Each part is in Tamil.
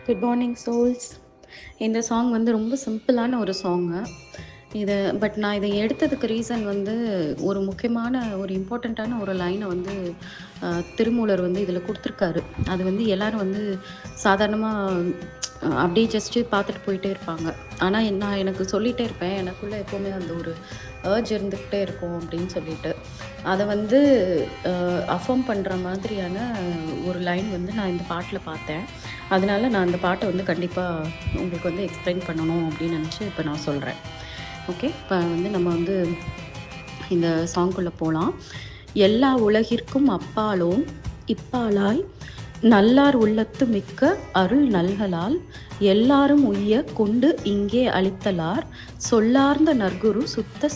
Good morning souls. இந்த சாங் வந்து ரொம்ப சிம்பிளான ஒரு சாங்கு. நான் இதை எடுத்ததுக்கு ரீசன் வந்து ஒரு முக்கியமான ஒரு இம்பார்ட்டண்ட்டான ஒரு லைனை வந்து திருமூலர் வந்து இதில் கொடுத்துருக்காரு. அது வந்து எல்லாரும் வந்து சாதாரணமாக அப்படியே ஜஸ்ட்டு பார்த்துட்டு போயிட்டே இருப்பாங்க. ஆனால் நான் எனக்கு சொல்லிகிட்டே இருப்பேன், எனக்குள்ளே எப்போவுமே அந்த ஒரு ஏர்ஜ் இருந்துக்கிட்டே இருக்கும் அப்படின்னு சொல்லிட்டு அதை வந்து அஃபர்ம் பண்ணுற மாதிரியான ஒரு லைன் வந்து நான் இந்த பாட்டில் பார்த்தேன். அதனால நான் அந்த பாட்டை வந்து கண்டிப்பாக உங்களுக்கு வந்து எக்ஸ்பிளைன் பண்ணணும் அப்படின்னு நினச்சி இப்போ நான் சொல்கிறேன். ஓகே, இப்போ வந்து நம்ம வந்து இந்த சாங்குள்ளே போகலாம். எல்லா உலகிற்கும் அப்பாலோன் இப்பாலாய் நல்லார் உள்ளத்து மிக்க அருள் நல்கலால் எல்லாரும் உய்ய கொண்டு இங்கே அளித்தலார் சொல்லார்ந்த நற்குரு சுத்த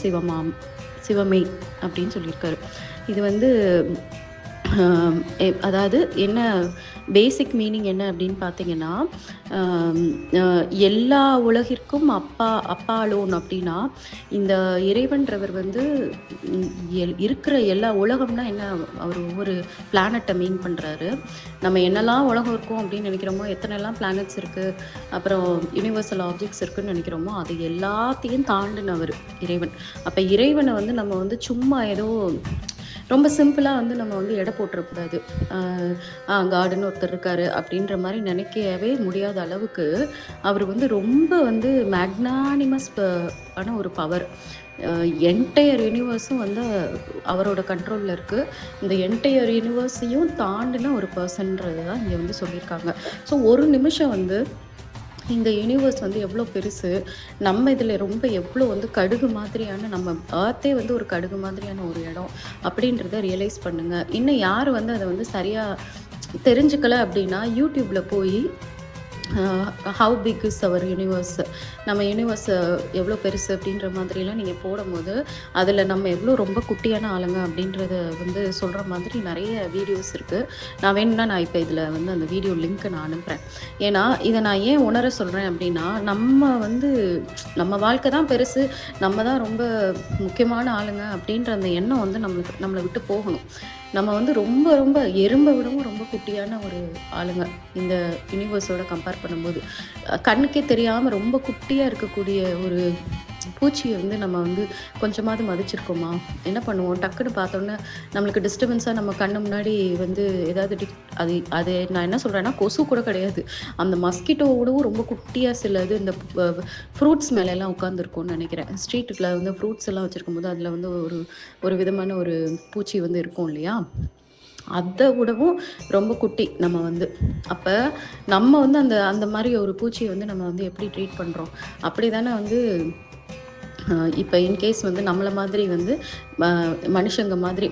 சிவமே அப்படின்னு சொல்லியிருக்காரு. இது வந்து அதாவது என்ன பேசிக் மீனிங் என்ன அப்படின்னு பார்த்தீங்கன்னா, எல்லா உலகிற்கும் அப்பாலோன் அப்படின்னா இந்த இறைவன்றவர் வந்து இருக்கிற எல்லா உலகம்னா என்ன, அவர் ஒவ்வொரு பிளானட்டை மீன் பண்ணுறாரு. நம்ம என்னெல்லாம் உலகம் இருக்கும் அப்படின்னு நினைக்கிறோமோ, எத்தனைலாம் பிளானட்ஸ் இருக்குது, அப்புறம் யூனிவர்சல் ஆப்ஜெக்ட்ஸ் இருக்குதுன்னு நினைக்கிறோமோ, அது எல்லாத்தையும் தாண்டினவர் இறைவன். அப்போ இறைவனை வந்து நம்ம வந்து சும்மா ஏதோ ரொம்ப சிம்பிளாக வந்து நம்ம வந்து எடை போட்டுறக்கூடாது. காடுன்னு ஒருத்தர் இருக்காரு அப்படின்ற மாதிரி நினைக்கவே முடியாத அளவுக்கு அவர் வந்து ரொம்ப வந்து மேக்னானிமஸ் ஆன ஒரு பவர். என்டையர் யூனிவர்ஸும் வந்து அவரோட கண்ட்ரோலில் இருக்குது. இந்த என்டையர் யூனிவர்ஸையும் தாண்டின ஒரு பர்சன்றது தான் இங்கே வந்து சொல்லியிருக்காங்க. ஸோ ஒரு நிமிஷம் வந்து இந்த யூனிவர்ஸ் வந்து எவ்வளோ பெருசு, நம்ம இதில் ரொம்ப எவ்வளோ வந்து கடுகு மாதிரியான, நம்ம ஏர்த்தே வந்து ஒரு கடுகு மாதிரியான ஒரு இடம் அப்படின்றத ரியலைஸ் பண்ணுங்கள். இன்னும் யார் வந்து அதை வந்து சரியாக தெரிஞ்சுக்கல அப்படின்னா யூடியூப்பில் போய் how big is our universe, நம்ம யூனிவர்ஸ் எவ்வளோ பெருசு அப்படின்ற மாதிரிலாம் நீங்கள் போடும்போது அதில் நம்ம எவ்வளோ ரொம்ப குட்டியான ஆளுங்க அப்படின்றத வந்து சொல்கிற மாதிரி நிறைய வீடியோஸ் இருக்குது. நான் வேணும்னா நான் இப்போ இதில் வந்து அந்த வீடியோ லிங்க்கை நான் அனுப்புகிறேன். ஏன்னா இதை நான் ஏன் உணர சொல்கிறேன் அப்படின்னா, நம்ம வாழ்க்கை தான் பெருசு, நம்ம தான் ரொம்ப முக்கியமான ஆளுங்க அப்படின்ற அந்த எண்ணம் வந்து நம்மளை விட்டு போகணும். நம்ம வந்து ரொம்ப ரொம்ப எறும்பை விடவும் ரொம்ப குட்டியான ஒரு ஆளுங்க இந்த யூனிவர்ஸோட கம்பேர் பண்ணும்போது. கண்ணுக்கே தெரியாமல் ரொம்ப குட்டியாக இருக்கக்கூடிய ஒரு பூச்சியை வந்து நம்ம வந்து கொஞ்சமாவது மதிச்சிருக்கோமா? என்ன பண்ணுவோம், டக்குன்னு பார்த்தோன்னே நம்மளுக்கு டிஸ்டர்பன்ஸாக நம்ம கண்ணு முன்னாடி வந்து ஏதாவது அது நான் என்ன சொல்கிறேன்னா, கொசு கூட கிடையாது, அந்த மஸ்கிட்டோவோடவும் ரொம்ப குட்டியாக சில இது இந்த ஃப்ரூட்ஸ் மேலெல்லாம் உட்காந்துருக்கும்னு நினைக்கிறேன். ஸ்ட்ரீட்டில் வந்து ஃப்ரூட்ஸ் எல்லாம் வச்சுருக்கும் போது அதில் வந்து ஒரு விதமான ஒரு பூச்சி வந்து இருக்கும் இல்லையா, அதை விடவும் ரொம்ப குட்டி நம்ம வந்து. அப்போ நம்ம வந்து அந்த மாதிரி ஒரு பூச்சியை வந்து நம்ம வந்து எப்படி ட்ரீட் பண்ணுறோம்? அப்படி தானே வந்து இப்போ இன்கேஸ் வந்து நம்மளை மாதிரி வந்து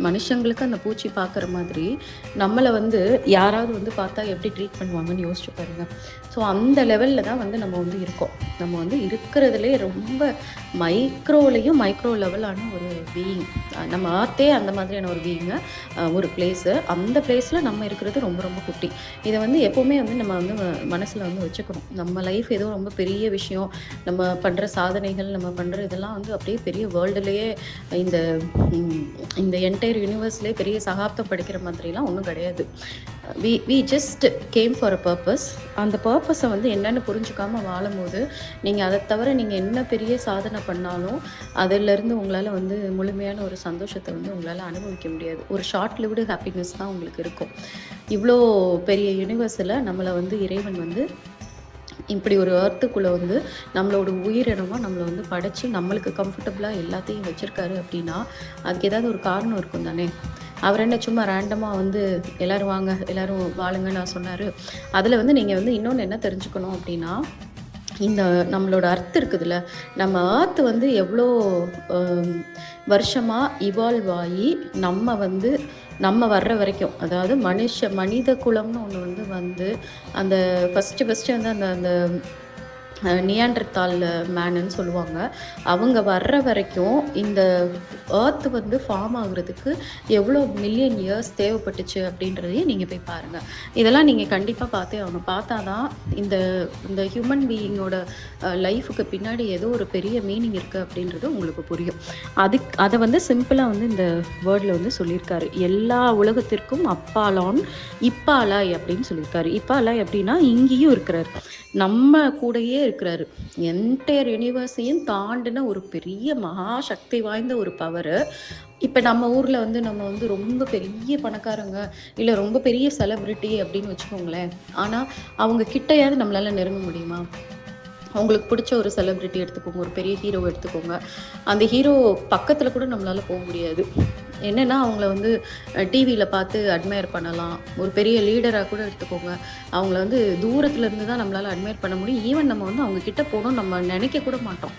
மனுஷங்களுக்கு அந்த பூச்சி பார்க்குற மாதிரி நம்மளை வந்து யாராவது வந்து பார்த்தா எப்படி ட்ரீட் பண்ணுவாங்கன்னு யோசிச்சு பாருங்க. ஸோ அந்த லெவலில் தான் வந்து நம்ம வந்து இருக்கோம். நம்ம வந்து இருக்கிறதுலே ரொம்ப மைக்ரோ லெவலான ஒரு பீயிங். நம்ம ஆர்த்தே அந்த மாதிரியான ஒரு பீயிங்க, ஒரு பிளேஸு. அந்த பிளேஸில் நம்ம இருக்கிறது ரொம்ப ரொம்ப குட்டி. இதை வந்து எப்போவுமே வந்து நம்ம வந்து மனசில் வந்து வச்சுக்கணும். நம்ம லைஃப் ஏதோ ரொம்ப பெரிய விஷயம், நம்ம பண்ணுற சாதனைகள், நம்ம பண்ணுற இதெல்லாம் வந்து அப்படியே பெரிய வேர்ல்டுலேயே இந்த என்டையர் யூனிவர்ஸ்லேயே பெரிய சகாப்தம் படிக்கிற மாதிரிலாம் ஒன்றும் கிடையாது. We just came for a purpose. அந்த பர்பஸை வந்து என்னென்னு புரிஞ்சுக்காமல் வாழும்போது நீங்கள் அதை தவிர நீங்கள் என்ன பெரிய சாதனை பண்ணாலும் அதிலேருந்து உங்களால் வந்து முழுமையான ஒரு சந்தோஷத்தை வந்து உங்களால் அனுபவிக்க முடியாது. ஒரு ஷார்ட் லிவ்டு ஹாப்பினஸ் தான் உங்களுக்கு இருக்கும். இவ்வளோ பெரிய யூனிவர்ஸில் நம்மளை வந்து இறைவன் வந்து இப்படி ஒரு எர்த்துக்குள்ளே வந்து நம்மளோட உயிரினமாக நம்மளை வந்து படைச்சி நம்மளுக்கு கம்ஃபர்டபுளாக எல்லாத்தையும் வச்சுருக்காரு அப்படின்னா அதுக்கு ஏதாவது ஒரு காரணம் இருக்கும் தானே. அவர் என்ன சும்மா ரேண்டமாக வந்து எல்லோரும் வாங்க எல்லோரும் வாழுங்கன்னு நான் சொன்னார். அதில் வந்து நீங்கள் வந்து இன்னொன்று என்ன தெரிஞ்சுக்கணும் அப்படின்னா, இந்த நம்மளோட அர்த்தம் இருக்குதுல்ல, நம்ம ஆர்த்து வந்து எவ்வளோ வருஷமாக இவால்வ் ஆகி நம்ம வர்ற வரைக்கும், அதாவது மனித குலம்னு ஒன்று வந்து அந்த ஃபஸ்ட்டு வந்து அந்த நியாண்டர்தால் மேனுன்னு சொல்லுவாங்க. அவங்க வர்ற வரைக்கும் இந்த எர்த் வந்து ஃபார்ம் ஆகுறதுக்கு எவ்வளோ மில்லியன் இயர்ஸ் தேவைப்பட்டுச்சு அப்படின்றதையும் நீங்கள் போய் பாருங்கள். இதெல்லாம் நீங்கள் கண்டிப்பாக பார்த்தே ஆகணும். பார்த்தா தான் இந்த இந்த ஹியூமன் பீயிங்கோட லைஃபுக்கு பின்னாடி ஏதோ ஒரு பெரிய மீனிங் இருக்குது அப்படின்றது உங்களுக்கு புரியும். அதை வந்து சிம்பிளாக வந்து இந்த வேர்டில் வந்து சொல்லியிருக்காரு. எல்லா உலகத்திற்கும் அப்பாலான் இப்பாலாய் அப்படின்னு சொல்லியிருக்காரு. இப்பாலாய் அப்படின்னா இங்கேயும் இருக்கிறார், நம்ம கூடயே இருக்கிறாரு. என்டையர் யூனிவர்ஸையும் தாண்டின ஒரு பெரிய மகா சக்தி வாய்ந்த ஒரு பவர். இப்போ நம்ம ஊரில் வந்து நம்ம வந்து ரொம்ப பெரிய பணக்காரங்க இல்லை ரொம்ப பெரிய செலிபிரிட்டி அப்படின்னு வச்சுக்கோங்களேன். ஆனால் அவங்க கிட்டையாவது நம்மளால நெருங்க முடியுமா? அவங்களுக்கு பிடிச்ச ஒரு செலிபிரிட்டி எடுத்துக்கோங்க, ஒரு பெரிய ஹீரோ எடுத்துக்கோங்க. அந்த ஹீரோ பக்கத்தில் கூட நம்மளால் போக முடியாது. என்னென்னா அவங்கள வந்து டிவியில் பார்த்து அட்மையர் பண்ணலாம். ஒரு பெரிய லீடராக கூட எடுத்துக்கோங்க, அவங்கள வந்து தூரத்துலேருந்து தான் நம்மளால் அட்மையர் பண்ண முடியும். ஈவன் நம்ம வந்து அவங்க கிட்ட போகணும் நம்ம நினைக்க கூட மாட்டோம்.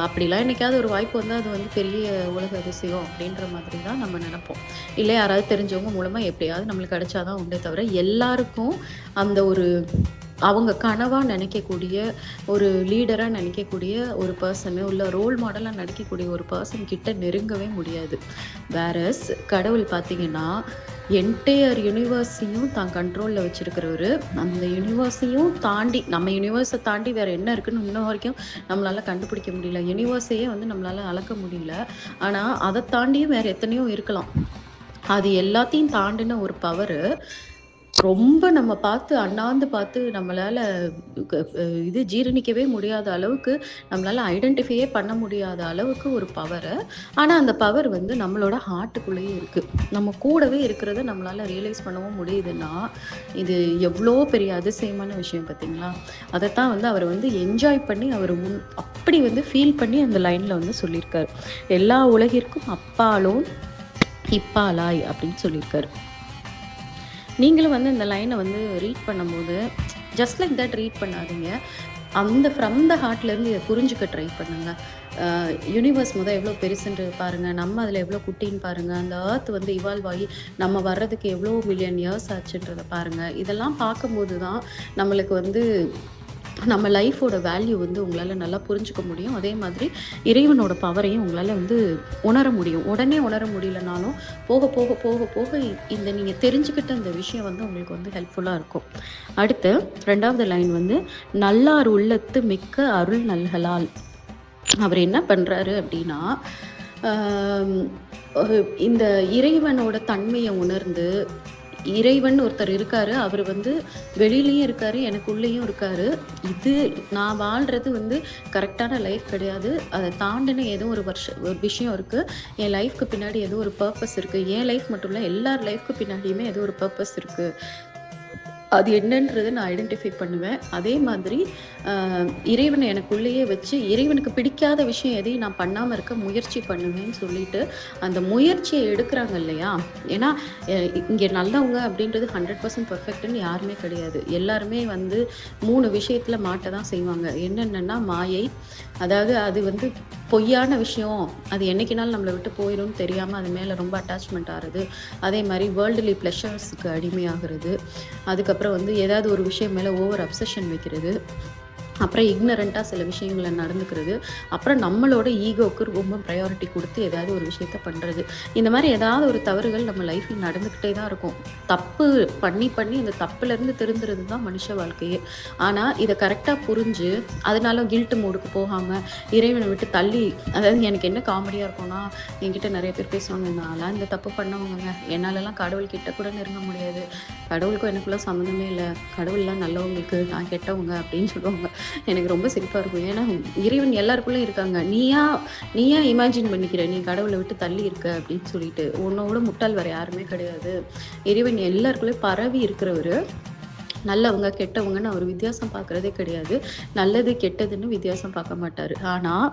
அப்படிலாம் என்னைக்காவது ஒரு வாய்ப்பு வந்தால் அது வந்து பெரிய உலக அதிசயம் அப்படின்ற மாதிரி தான் நம்ம நினைப்போம். இல்லை யாராவது தெரிஞ்சவங்க மூலமாக எப்படியாவது நம்மளுக்கு கிடைச்சாதான் உண்டே தவிர எல்லாருக்கும் அந்த ஒரு அவங்க கனவாக நினைக்கக்கூடிய ஒரு லீடராக நினைக்கக்கூடிய ஒரு பர்சனு இல்லை ரோல் மாடலாக நடிக்கக்கூடிய ஒரு பர்சன் கிட்ட நெருங்கவே முடியாது. வேறஸ் கடவுள் பார்த்தீங்கன்னா என்டையர் யூனிவர்ஸையும் தான் கண்ட்ரோலில் வச்சுருக்கிறவர். அந்த யூனிவர்ஸையும் தாண்டி நம்ம யூனிவர்ஸை தாண்டி வேறு என்ன இருக்குன்னு இன்னும் வரைக்கும் நம்மளால் கண்டுபிடிக்க முடியல. யூனிவர்ஸையே வந்து நம்மளால் அளக்க முடியல. ஆனால் அதை தாண்டியும் வேறு எத்தனையோ இருக்கலாம். அது எல்லாத்தையும் தாண்டின ஒரு பவர் ரொம்ப நம்ம பார்த்து அண்ணாந்து பார்த்து நம்மளால் இது ஜீரணிக்கவே முடியாத அளவுக்கு, நம்மளால் ஐடென்டிஃபையே பண்ண முடியாத அளவுக்கு ஒரு பவரு. ஆனால் அந்த பவர் வந்து நம்மளோட ஹார்ட்டுக்குள்ளேயே இருக்குது. நம்ம கூடவே இருக்கிறத நம்மளால் ரியலைஸ் பண்ணவும் முடியுதுன்னா இது எவ்வளோ பெரிய அதிசயமான விஷயம் பார்த்தீங்களா? அதைத்தான் வந்து அவர் வந்து என்ஜாய் பண்ணி அவர் அப்படி வந்து ஃபீல் பண்ணி அந்த லைனில் வந்து சொல்லியிருக்காரு. எல்லா உலகிற்கும் அப்பாலோன் இப்பாலாய் அப்படின்னு சொல்லியிருக்காரு. நீங்களும் வந்து இந்த லைனை வந்து ரீட் பண்ணும்போது ஜஸ்ட் லைக் தட் ரீட் பண்ணாதீங்க. அந்த ஃப்ரம் த ஹார்ட்லேருந்து இதை புரிஞ்சுக்க ட்ரை பண்ணுங்கள். யூனிவர்ஸ் எவ்வளோ பெருசுன்றது பாருங்கள், நம்ம அதில் எவ்வளோ குட்டின்னு பாருங்கள், அந்த ஏர்த் வந்து இவால்வ் ஆகி நம்ம வர்றதுக்கு எவ்வளோ மில்லியன் இயர்ஸ் ஆச்சுன்றதை பாருங்கள். இதெல்லாம் பார்க்கும்போது தான் நம்மளுக்கு வந்து நம்ம லைஃபோட வேல்யூ வந்து உங்களால் நல்லா புரிஞ்சுக்க முடியும். அதே மாதிரி இறைவனோட பவரையும் உங்களால் வந்து உணர முடியும். உடனே உணர முடியலனாலும் போக போக போக போக இந்த நீங்கள் தெரிஞ்சுக்கிட்ட இந்த விஷயம் வந்து உங்களுக்கு வந்து ஹெல்ப்ஃபுல்லாக இருக்கும். அடுத்து 2வது லைன் வந்து நல்லார் உள்ளத்து மிக்க அருள் நல்கலால். அவர் என்ன பண்ணுறாரு அப்படின்னா இந்த இறைவனோட தன்மையை உணர்ந்து, இறைவன் ஒருத்தர் இருக்காரு, அவர் வந்து வெளியிலையும் இருக்காரு, எனக்குள்ளேயும் இருக்காரு. இது நான் வாழ்றது வந்து கரெக்டான லைஃப் கிடையாது, அதை தாண்டின ஏதோ ஒரு விஷயம் இருக்கு. என் லைஃப்க்கு பின்னாடி ஏதோ ஒரு பர்பஸ் இருக்கு. என் லைஃப் மட்டும் இல்லை, எல்லார் லைஃப்க்கு பின்னாடியுமே ஏதோ ஒரு பர்பஸ் இருக்கு. அது என்னன்றதை நான் ஐடென்டிஃபை பண்ணுவேன். அதே மாதிரி இறைவனை எனக்குள்ளேயே வச்சு இறைவனுக்கு பிடிக்காத விஷயம் எதையும் நான் பண்ணாமல் இருக்க முயற்சி பண்ணுவேன்னு சொல்லிட்டு அந்த முயற்சியை எடுக்கிறாங்க இல்லையா? ஏன்னா இங்கே நல்லவங்க அப்படின்றது 100% பர்ஃபெக்ட்னு யாருமே கிடையாது. எல்லாருமே வந்து 3 விஷயத்தில் மாட்ட தான் செய்வாங்க. என்னென்னா மாயை, அதாவது அது வந்து பொய்யான விஷயம், அது என்னைக்குனாலும் நம்மளை விட்டு போயிடும்னு தெரியாமல் அது மேலே ரொம்ப அட்டாச்மெண்ட் ஆகுறது. அதே மாதிரி வேர்ல்டுலி ப்ளஷர்ஸுக்கு அடிமையாகிறது. அதுக்கப்புறம் வந்து ஏதாவது ஒரு விஷயம் மேலே ஓவர் அப்சஷன் வைக்கிறது. அப்புறம் இக்னரண்ட்டாக சில விஷயங்களை நடந்துக்கிறது. அப்புறம் நம்மளோட ஈகோவுக்கு ரொம்ப ப்ரையாரிட்டி கொடுத்து ஏதாவது ஒரு விஷயத்த பண்ணுறது. இந்த மாதிரி ஏதாவது ஒரு தவறுகள் நம்ம லைஃப்பில் நடந்துக்கிட்டே தான் இருக்கும். தப்பு பண்ணி பண்ணி அந்த தப்புலேருந்து திருந்துறது தான் மனுஷ வாழ்க்கையே. ஆனால் இதை கரெக்டாக புரிஞ்சு அதனால கில்ட்டு மோடுக்கு போகாமல் இறைவனை விட்டு தள்ளி, அதாவது எனக்கு என்ன காமெடியாக இருக்கும்னா, என்கிட்ட நிறைய பேர் பேசுவாங்க, நான்லாம் இந்த தப்பு பண்ணவங்க, என்னாலலாம் கடவுள்கிட்ட கூட நெருங்க முடியாது, கடவுளுக்கும் எனக்குள்ள சம்மந்தமே இல்லை, கடவுள்லாம் நல்லவங்களுக்கு, நான் கெட்டவங்க அப்படின்னு சொல்லுவாங்க. எனக்கு ரொம்ப சிரிப்பாக இருக்கும். ஏன்னா இறைவன் எல்லாருக்குள்ளேயும் இருக்காங்க. நீயா இமேஜின் பண்ணிக்கிற நீ கடவுளை விட்டு தள்ளி இருக்க அப்படின்னு சொல்லிட்டு. உன்னோட முட்டாள் வேறு யாருமே கிடையாது. இறைவன் எல்லாருக்குள்ளேயும் பரவி இருக்கிறவர். நல்லவங்க கெட்டவங்கன்னு அவர் வித்தியாசம் பார்க்குறதே கிடையாது. நல்லது கெட்டதுன்னு வித்தியாசம் பார்க்க மாட்டார். ஆனால்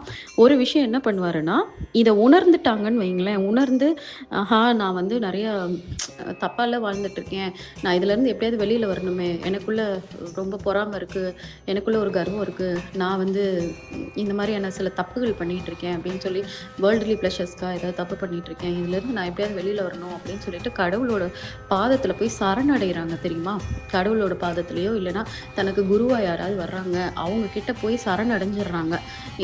ஒரு விஷயம் என்ன பண்ணுவாருன்னா, இதை உணர்ந்துட்டாங்கன்னு வைங்களேன், உணர்ந்து ஆஹா நான் வந்து நிறையா தப்பாலாம் வாழ்ந்துட்டுருக்கேன், நான் இதுலேருந்து எப்படியாவது வெளியில் வரணுமே, எனக்குள்ளே ரொம்ப பொறாமை இருக்குது, எனக்குள்ளே ஒரு கர்வம் இருக்குது, நான் வந்து இந்த மாதிரியான சில தப்புகள் பண்ணிகிட்ருக்கேன் அப்படின்னு சொல்லி வேர்ல்டுலி ப்ளஷர்ஸ்க்காக ஏதாவது தப்பு பண்ணிகிட்ருக்கேன், இதுலேருந்து நான் எப்படியாவது வெளியில் வரணும் அப்படின்னு சொல்லிட்டு கடவுளோட பாதத்தில் போய் சரணடைகிறாங்க தெரியுமா? கடவுளோட பாதத்திலேயோ இல்லைன்னா தனக்கு குருவா யாராவது வர்றாங்க, அவங்க கிட்ட போய் சரணடைஞ்சிடுறாங்க.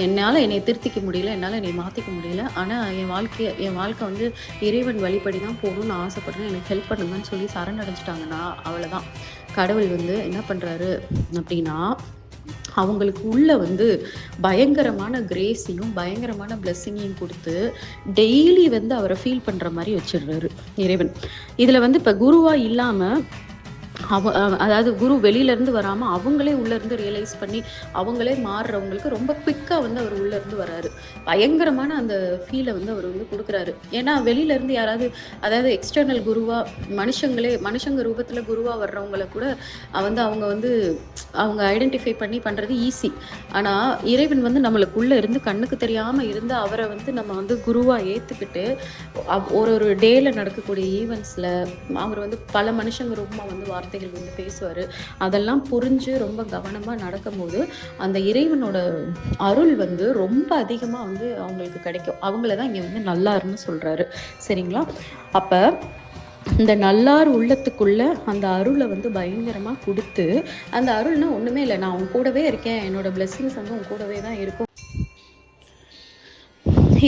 என்னால் என்னை திருத்திக்க முடியல, என்னால் என்னை மாற்றிக்க முடியல, ஆனால் என் வாழ்க்கை வந்து இறைவன் வழிபடி தான் போகணும்னு ஆசைப்படுறேன், எனக்கு ஹெல்ப் பண்ணுங்கன்னு சொல்லி சரணடைஞ்சிட்டாங்கன்னா அவ்வளோதான். கடவுள் வந்து என்ன பண்ணுறாரு அப்படின்னா, அவங்களுக்கு உள்ள வந்து பயங்கரமான கிரேஸையும் பயங்கரமான பிளெஸ்ஸிங்கையும் கொடுத்து டெய்லி வந்து அவரை ஃபீல் பண்ணுற மாதிரி வச்சிடுறாரு இறைவன். இதில் வந்து இப்போ குருவா இல்லாமல் அதாவது குரு வெளியிலேருந்து வராமல் அவங்களே உள்ளேருந்து ரியலைஸ் பண்ணி அவங்களே மாறுறவங்களுக்கு ரொம்ப குவிக்காக வந்து அவர் உள்ளேருந்து வராரு. பயங்கரமான அந்த ஃபீலை வந்து அவர் வந்து கொடுக்குறாரு. ஏன்னா வெளியிலேருந்து யாராவது, அதாவது எக்ஸ்டர்னல் குருவாக மனுஷங்க ரூபத்தில் குருவாக வர்றவங்கள கூட வந்து அவங்க ஐடென்டிஃபை பண்ணி பண்ணுறது ஈஸி. ஆனால் இறைவன் வந்து நம்மளுக்குள்ளே இருந்து கண்ணுக்கு தெரியாமல் இருந்து அவரை வந்து நம்ம வந்து குருவாக ஏற்றுக்கிட்டு ஒரு டேயில் நடக்கக்கூடிய ஈவெண்ட்ஸில் அவர் வந்து பல மனுஷங்க ரூபமாக வந்து வார்த்தைகள் வந்து பேசுவார். அதெல்லாம் புரிஞ்சு ரொம்ப கவனமாக நடக்கும்போது அந்த இறைவனோட அருள் வந்து ரொம்ப அதிகமாக வந்து அவங்களுக்கு கிடைக்கும். அவங்கள தான் இங்கே வந்து நல்லாருன்னு சொல்கிறாரு. சரிங்களா? அப்போ இந்த நல்லார் உள்ளத்துக்குள்ள அந்த அருளை வந்து பயங்கரமாக கொடுத்து, அந்த அருள்னா ஒன்றுமே இல்லை, நான் உன் கூடவே இருக்கேன், என்னோட பிளெஸ்ஸிங்ஸ் வந்து உன் கூடவே தான் இருக்கும்.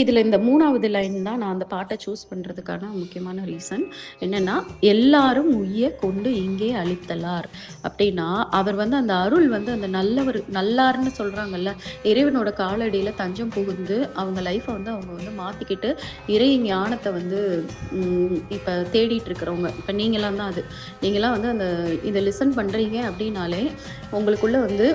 இதில் இந்த 3வது லைன் தான் நான் அந்த பாட்டை சூஸ் பண்ணுறதுக்கான முக்கியமான ரீசன் என்னென்னா, எல்லாரும் உய்ய கொண்டு இங்கே அளித்தலார் அப்படின்னா, அவர் வந்து அந்த அருள் வந்து அந்த நல்லார்னு சொல்கிறாங்கல்ல, இறைவனோட காலடியில் தஞ்சம் புகுந்து அவங்க லைஃப்பை வந்து அவங்க வந்து மாற்றிக்கிட்டு இறை ஞானத்தை வந்து இப்போ தேடிட்டு இருக்கிறவங்க, இப்போ நீங்களாம் தான் அது. நீங்களாம் வந்து இதை லிசன் பண்ணுறீங்க அப்படின்னாலே உங்களுக்குள்ளே வந்து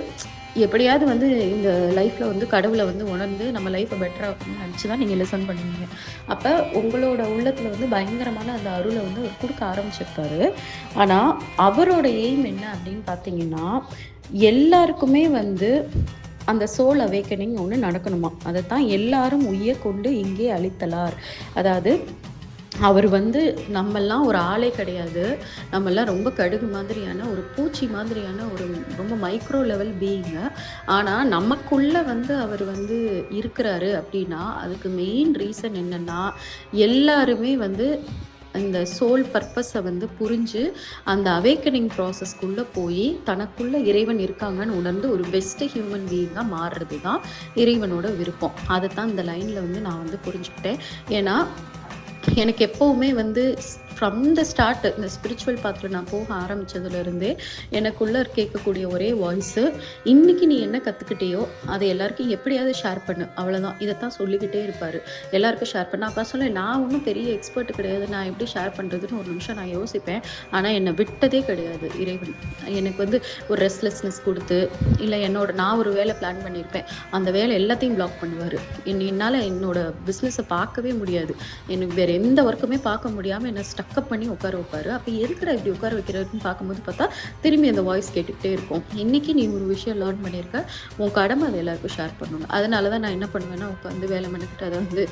எப்படியாவது வந்து இந்த லைஃப்பில் வந்து கடவுளை வந்து உணர்ந்து நம்ம லைஃப்பை பெட்டராக நினச்சி தான் நீங்கள் லிசன் பண்ணுவீங்க. அப்போ உங்களோட உள்ளத்தில் வந்து பயங்கரமான அந்த அருளை வந்து அவர் கொடுக்க ஆரம்பிச்சிருப்பாரு. ஆனால் அவரோட எய்ம் என்ன அப்படின்னு பார்த்தீங்கன்னா, எல்லாருக்குமே வந்து அந்த சோல் அவேக்கனிங் ஒன்று நடக்கணுமா. அதை தான் எல்லாரும் உய்ய கொண்டு இங்கே அளித்தலார். அதாவது அவர் வந்து நம்மெல்லாம் ஒரு ஆளே கிடையாது, நம்மெல்லாம் ரொம்ப கடுகு மாதிரியான ஒரு பூச்சி மாதிரியான ஒரு ரொம்ப மைக்ரோ லெவல் பீயிங்க. ஆனால் நமக்குள்ளே வந்து அவர் வந்து இருக்கிறாரு அப்படின்னா அதுக்கு மெயின் ரீசன் என்னென்னா, எல்லாருமே வந்து அந்த சோல் பர்பஸை வந்து புரிஞ்சு அந்த அவேக்கனிங் ப்ராசஸ்க்குள்ளே போய் தனக்குள்ளே இறைவன் இருக்காங்கன்னு உணர்ந்து ஒரு பெஸ்ட்டு ஹியூமன் பீயிங்காக மாறுறது தான் இறைவனோட விருப்பம். அதை தான் இந்த லைனில் வந்து நான் வந்து புரிஞ்சுக்கிட்டேன். ஏன்னா எனக்கு எப்போவுமே வந்து ஃப்ரம் த ஸ்டார்ட் இந்த ஸ்பிரிச்சுவல் பாத்தில் நான் போக ஆரம்பித்ததுலேருந்தே எனக்குள்ளே கேட்கக்கூடிய ஒரே வாய்ஸு, இன்றைக்கி நீ என்ன கற்றுக்கிட்டியோ அதை எல்லாருக்கும் எப்படியாவது ஷேர் பண்ணு, அவ்வளோதான். இதைத்தான் சொல்லிக்கிட்டே இருப்பார். எல்லாருக்கும் ஷேர் பண்ண. அப்போ சொல்ல, நான் ஒன்றும் பெரிய எக்ஸ்பர்ட் கிடையாது, நான் எப்படி ஷேர் பண்ணுறதுன்னு ஒரு நிமிஷம் நான் யோசிப்பேன். ஆனால் என்னை விட்டதே கிடையாது இறைவன். எனக்கு வந்து ஒரு ரெஸ்ட்லெஸ்னஸ் கொடுத்து, இல்லை நான் ஒரு வேலை பிளான் பண்ணியிருப்பேன், அந்த வேலை எல்லாத்தையும் பிளாக் பண்ணுவார். என்னால் என்னோட பிஸ்னஸை பார்க்கவே முடியாது, எனக்கு வேறு எந்த ஒர்க்குமே பார்க்க முடியாமல் என்னை ஸ்டக்கப் பண்ணி உட்கார வைப்பார். அப்போ எதுக்குடா இப்படி உட்கார வைக்கிறதுன்னு பார்க்கும்போது பார்த்தா திரும்பி அந்த வாய்ஸ் கேட்டுக்கிட்டே இருக்கும். இன்றைக்கி நீ ஒரு விஷயம் லேர்ன் பண்ணியிருக்க, உன் கடமை அதை எல்லாருக்கும் ஷேர் பண்ணணும். அதனால தான் நான் என்ன பண்ணுவேன்னா, உட்காந்து வேலை பண்ணிக்கிட்டு அதை வந்து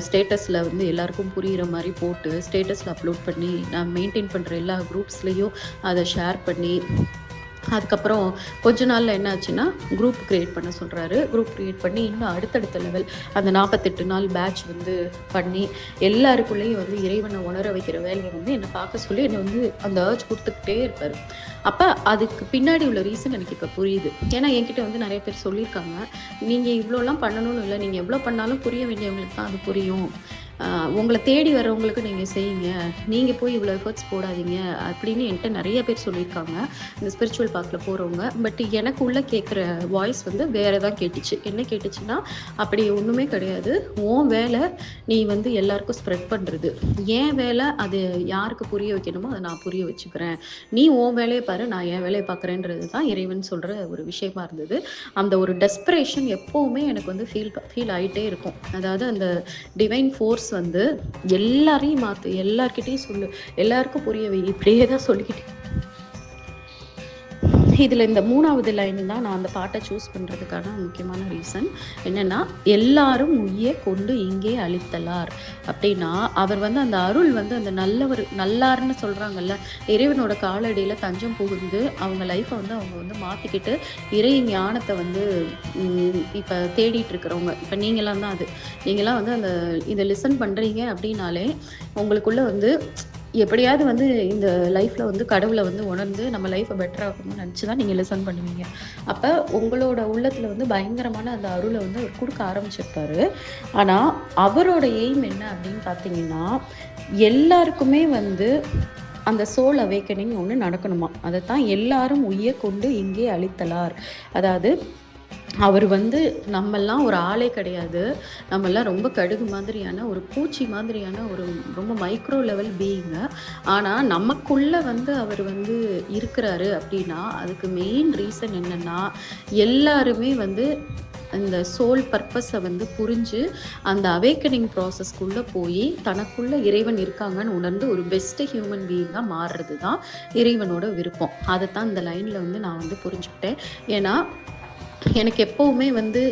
ஸ்டேட்டஸில் வந்து எல்லாருக்கும் புரிகிற மாதிரி போட்டு ஸ்டேட்டஸில் அப்லோட் பண்ணி, நான் மெயின்டைன் பண்ணுற எல்லா குரூப்ஸ்லேயும் அதை ஷேர் பண்ணி, அதுக்கப்புறம் கொஞ்ச நாளில் என்ன ஆச்சுன்னா குரூப் க்ரியேட் பண்ண சொல்கிறாரு. குரூப் க்ரியேட் பண்ணி இன்னும் அடுத்தடுத்த லெவல் அந்த 48 நாள் பேட்ச் வந்து பண்ணி எல்லாருக்குள்ளேயும் வந்து இறைவனை உணர வைக்கிற வேலையை வந்து என்னை பார்க்க சொல்லி என்னை வந்து அந்த அர்ஜ் கொடுத்துக்கிட்டே இருப்பார். அப்போ அதுக்கு பின்னாடி உள்ள ரீசன் எனக்கு இப்போ புரியுது. ஏன்னா என்கிட்ட வந்து நிறைய பேர் சொல்லியிருக்காங்க, நீங்கள் இவ்வளோலாம் பண்ணணும்னு இல்லை, நீங்கள் எவ்வளோ பண்ணாலும் புரிய வேண்டியவங்களுக்கு தான் அது புரியும், உங்களை தேடி வர்றவங்களுக்கு நீங்கள் செய்யுங்க, நீங்கள் போய் இவ்வளோ எஃபர்ட்ஸ் போடாதீங்க அப்படின்னு என்கிட்ட நிறைய பேர் சொல்லியிருக்காங்க இந்த ஸ்பிரிச்சுவல் பாத்தில் போகிறவங்க. பட் எனக்கு உள்ளே கேட்குற வாய்ஸ் வந்து வேறு தான் கேட்டுச்சு. என்ன கேட்டுச்சுன்னா, அப்படி ஒன்றுமே கிடையாது, உன் வேலை நீ வந்து எல்லாருக்கும் ஸ்ப்ரெட் பண்ணுறது, ஏன் வேலை அது யாருக்கு புரிய வைக்கணுமோ அதை நான் புரிய வச்சுக்கிறேன், நீ உன் வேலையை பாரு, நான் என் வேலையை பார்க்குறேன்றது தான் இறைவன் சொல்கிற ஒரு விஷயமா இருந்தது. அந்த ஒரு டெஸ்பரேஷன் எப்போவுமே எனக்கு வந்து ஃபீல் ஆகிட்டே இருக்கும். அதாவது அந்த டிவைன் ஃபோர்ஸ் வந்து எல்லாரையும் மாத்து, எல்லார்கிட்டையும் சொல்லு, எல்லாருக்கும் புரிய வை, இப்படியே தான் சொல்லிக்கிட்டே. இதில் இந்த 3வது லைன் தான் நான் அந்த பாட்டை சூஸ் பண்ணுறதுக்கான முக்கியமான ரீசன் என்னென்னா, எல்லாரும் உய்ய கொண்டு இங்கே அளித்தலார் அப்படின்னா, அவர் வந்து அந்த அருள் வந்து அந்த நல்லார்னு சொல்கிறாங்கல்ல, இறைவனோட காலடியில் தஞ்சம் புகுந்து அவங்க லைஃப்பை வந்து அவங்க வந்து மாற்றிக்கிட்டு இறை ஞானத்தை வந்து இப்போ தேடிட்டு இருக்கிறவங்க, இப்போ நீங்களாம் தான் அது. நீங்களாம் வந்து இதை லிசன் பண்ணுறீங்க அப்படின்னாலே உங்களுக்குள்ளே வந்து எப்படியாவது வந்து இந்த லைஃப்பில் வந்து கடவுளை வந்து உணர்ந்து நம்ம லைஃப்பை பெட்டர் ஆகணும்னு நினச்சி தான் நீங்கள் லிசன் பண்ணுவீங்க. அப்போ உங்களோட உள்ளத்தில் வந்து பயங்கரமான அந்த அருளை வந்து அவர் கொடுக்க ஆரம்பிச்சிருப்பாரு. ஆனால் அவரோட எய்ம் என்ன அப்படின்னு பார்த்தீங்கன்னா, எல்லாருக்குமே வந்து அந்த சோல் அவேக்கனிங் ஒன்று நடக்கணுமா. அதை தான் எல்லாரும் உய்ய கொண்டு இங்கே அளித்தலார். அதாவது அவர் வந்து நம்மெல்லாம் ஒரு ஆளே கிடையாது. நம்மெல்லாம் ரொம்ப கடுகு மாதிரியான ஒரு பூச்சி மாதிரியான ஒரு ரொம்ப மைக்ரோ லெவல் பீயிங்கு. ஆனால் நமக்குள்ள வந்து அவர் வந்து இருக்கிறாரு அப்படின்னா அதுக்கு மெயின் ரீசன் என்னன்னா, எல்லாருமே வந்து இந்த சோல் பர்பஸை வந்து புரிஞ்சு அந்த அவேக்கனிங் ப்ராசஸ்க்குள்ளே போய் தனக்குள்ள இறைவன் இருக்காங்கன்னு உணர்ந்து ஒரு பெஸ்ட் ஹியூமன் பீயிங்காக மாறுறது தான் இறைவனோட விருப்பம். அதைத்தான் இந்த லைனில் வந்து நான் வந்து புரிஞ்சுக்கிட்டேன். ஏன்னா எனக்கு எப்போவுமே வந்து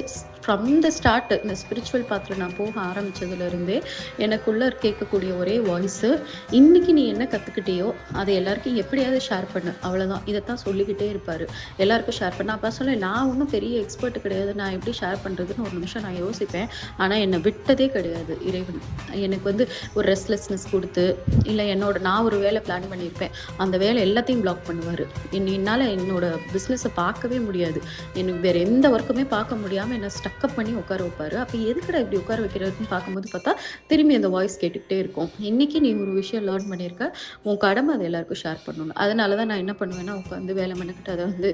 ஃப்ரம் த ஸ்டார்ட் இந்த ஸ்பிரிச்சுவல் பாத்தில் நான் போக ஆரம்பித்ததுலேருந்தே எனக்குள்ளே கேட்கக்கூடிய ஒரே வாய்ஸு, இன்றைக்கி நீ என்ன கற்றுக்கிட்டியோ அதை எல்லாருக்கும் எப்படியாவது ஷேர் பண்ணு, அவ்வளோதான். இதைத்தான் சொல்லிக்கிட்டே இருப்பார். எல்லாருக்கும் ஷேர் பண்ண. அப்போ சொல்ல நான் ஒன்றும் பெரிய எக்ஸ்பர்ட் கிடையாது, நான் எப்படி ஷேர் பண்ணுறதுன்னு ஒரு நிமிஷம் நான் யோசிப்பேன். ஆனால் என்னை விட்டதே கிடையாது இறைவன். எனக்கு வந்து ஒரு ரெஸ்ட்லெஸ்னஸ் கொடுத்து, இல்லை நான் ஒரு வேலை பிளான் பண்ணியிருப்பேன், அந்த வேலை எல்லாத்தையும் பிளாக் பண்ணுவார். என்னால் என்னோடய பிஸ்னஸை பார்க்கவே முடியாது, எனக்கு வேறு எந்த ஒர்க்குமே பார்க்க முடியாமல் என்னை ஸ்டக்கப் பண்ணி உட்கார வைப்பார். அப்போ எதுக்கடா இப்படி உட்கார வைக்கிறதுன்னு பார்க்கும்போது பார்த்தா திரும்பி அந்த வாய்ஸ் கேட்டுக்கிட்டே இருக்கும். இன்றைக்கி நீ ஒரு விஷயம் லேர்ன் பண்ணியிருக்க, உன் கடமை அதை எல்லாருக்கும் ஷேர் பண்ணணும். அதனால தான் நான் என்ன பண்ணுவேன்னா, உட்காந்து வேலை பண்ணிக்கிட்டு அதை வந்து